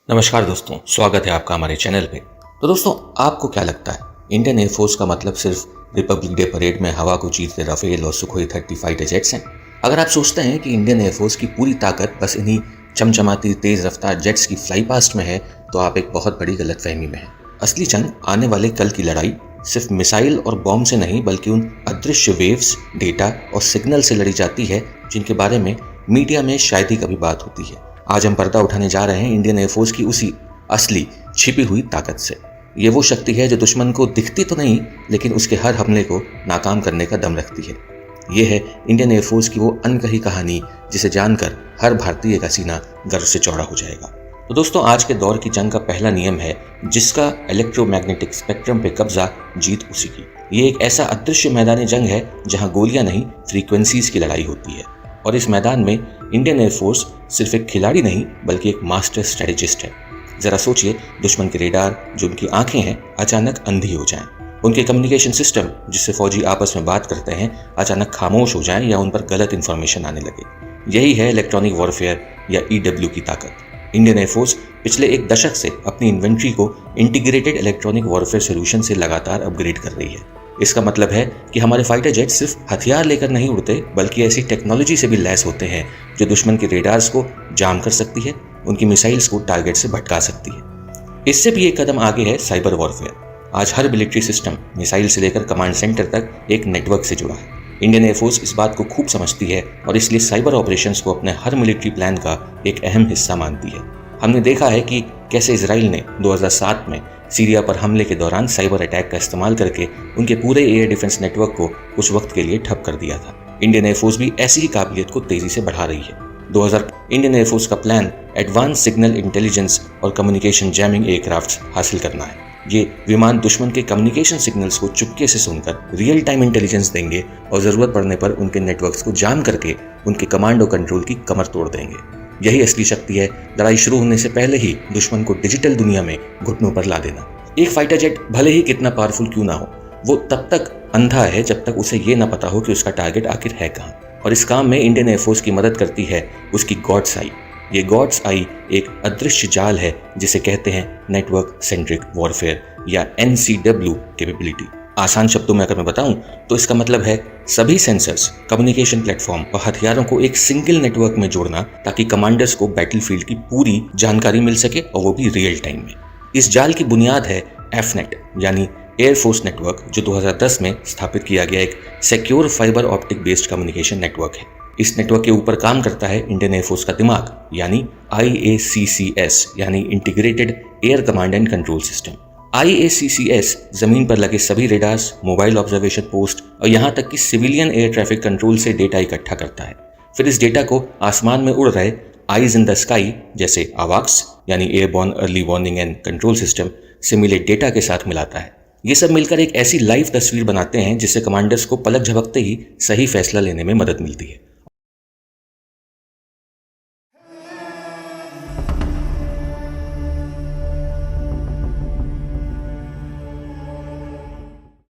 नमस्कार दोस्तों, स्वागत है आपका हमारे चैनल पे। तो दोस्तों, आपको क्या लगता है इंडियन एयरफोर्स का मतलब सिर्फ रिपब्लिक डे परेड में हवा को चीरते राफेल और सुखोई 30 फाइटर जेट्स हैं? अगर आप सोचते हैं कि इंडियन एयरफोर्स की पूरी ताकत बस इन्हीं चमचमाती तेज रफ्तार जेट्स की फ्लाई पास्ट में है, तो आप एक बहुत बड़ी गलतफहमी में हैं। असली जंग, आने वाले कल की लड़ाई सिर्फ मिसाइल और बॉम्ब से नहीं, बल्कि उन अदृश्य वेव्स, डेटा और सिग्नल से लड़ी जाती है जिनके बारे में मीडिया में शायद ही कभी बात होती है। आज हम पर्दा उठाने जा रहे हैं इंडियन एयरफोर्स की उसी असली छिपी हुई ताकत से। ये वो शक्ति है जो दुश्मन को दिखती तो नहीं, लेकिन उसके हर हमले को नाकाम करने का दम रखती है। ये है इंडियन एयरफोर्स की वो अनकही कहानी जिसे जानकर हर भारतीय का सीना गर्व से चौड़ा हो जाएगा। तो दोस्तों, आज के दौर की जंग का पहला नियम है, जिसका इलेक्ट्रोमैग्नेटिक स्पेक्ट्रम पे कब्जा, जीत उसी की। ये एक ऐसा अदृश्य मैदानी जंग है जहां गोलियां नहीं, फ्रीक्वेंसीज की लड़ाई होती है। और इस मैदान में इंडियन एयरफोर्स सिर्फ एक खिलाड़ी नहीं, बल्कि एक मास्टर स्ट्रेटेजिस्ट है। जरा सोचिए, दुश्मन के रेडार, जो उनकी आंखें हैं, अचानक अंधी हो जाएं। उनके कम्युनिकेशन सिस्टम, जिससे फौजी आपस में बात करते हैं, अचानक खामोश हो जाएं या उन पर गलत इंफॉर्मेशन आने लगे। यही है इलेक्ट्रॉनिक वॉरफेयर या EW की ताकत। इंडियन एयरफोर्स पिछले एक दशक से अपनी इन्वेंट्री को इंटीग्रेटेड इलेक्ट्रॉनिक वॉरफेयर सोल्यूशन से लगातार अपग्रेड कर रही है। इसका मतलब है कि हमारे फाइटर जेट सिर्फ हथियार लेकर नहीं उड़ते, बल्कि ऐसी टेक्नोलॉजी से भी लैस होते हैं जो दुश्मन के रेडार्स को जाम कर सकती है, उनकी मिसाइल्स को टारगेट से भटका सकती है। इससे भी एक कदम आगे है साइबर वॉरफेयर। आज हर मिलिट्री सिस्टम, मिसाइल से लेकर कमांड सेंटर तक एक नेटवर्क से जुड़ा है। इंडियन एयरफोर्स इस बात को खूब समझती है और इसलिए साइबर ऑपरेशंस को अपने हर मिलिट्री प्लान का एक अहम हिस्सा मानती है। हमने देखा है कि कैसे इजराइल ने 2007 में सीरिया पर हमले के दौरान साइबर अटैक का इस्तेमाल करके उनके पूरे एयर डिफेंस नेटवर्क को कुछ वक्त के लिए ठप कर दिया था। इंडियन एयरफोर्स भी ऐसी ही काबिलियत को तेजी से बढ़ा रही है। 2000 इंडियन एयरफोर्स का प्लान एडवांस सिग्नल इंटेलिजेंस और कम्युनिकेशन जैमिंग एयरक्राफ्ट हासिल करना है। ये विमान दुश्मन के कम्युनिकेशन सिग्नल्स को चुपके से सुनकर रियल टाइम इंटेलिजेंस देंगे और जरूरत पड़ने पर उनके नेटवर्क्स को जाम करके उनके कमांड और कंट्रोल की कमर तोड़ देंगे। यही असली शक्ति है, लड़ाई शुरू होने से पहले ही दुश्मन को डिजिटल दुनिया में घुटनों पर ला देना। एक फाइटर जेट भले ही कितना पावरफुल क्यों ना हो, वो तब तक अंधा है जब तक उसे ये ना पता हो कि उसका टारगेट आखिर है कहाँ। और इस काम में इंडियन एयरफोर्स की मदद करती है उसकी गॉड्स आई। ये गॉड्स आई एक अदृश्य जाल है जिसे कहते हैं नेटवर्क सेंट्रिक वॉरफेयर या NCW कैपेबिलिटी। आसान शब्दों में अगर मैं बताऊं तो इसका मतलब है सभी सेंसर्स, कम्युनिकेशन प्लेटफॉर्म और हथियारों को एक सिंगल नेटवर्क में जोड़ना, ताकि कमांडर्स को बैटलफील्ड की पूरी जानकारी मिल सके, और वो भी रियल टाइम में। इस जाल की बुनियाद है एफनेट यानी एयरफोर्स नेटवर्क, जो 2010 में स्थापित किया गया एक secure fibre optic based communication network है। इस नेटवर्क के ऊपर काम करता है इंडियन एयरफोर्स का दिमाग यानी IACCS यानी integrated air command and control system. IACCS जमीन पर लगे सभी रेडार्स, मोबाइल ऑब्जर्वेशन पोस्ट और यहाँ तक कि सिविलियन एयर ट्रैफिक कंट्रोल से डेटा इकट्ठा करता है। फिर इस डेटा को आसमान में उड़ रहे आईज इन द स्काई जैसे AWACS यानी airborne early warning and control system simulate data के साथ मिलाता है। ये सब मिलकर एक ऐसी लाइव तस्वीर बनाते हैं जिससे कमांडर्स को पलक झपकते ही सही फैसला लेने में मदद मिलती है।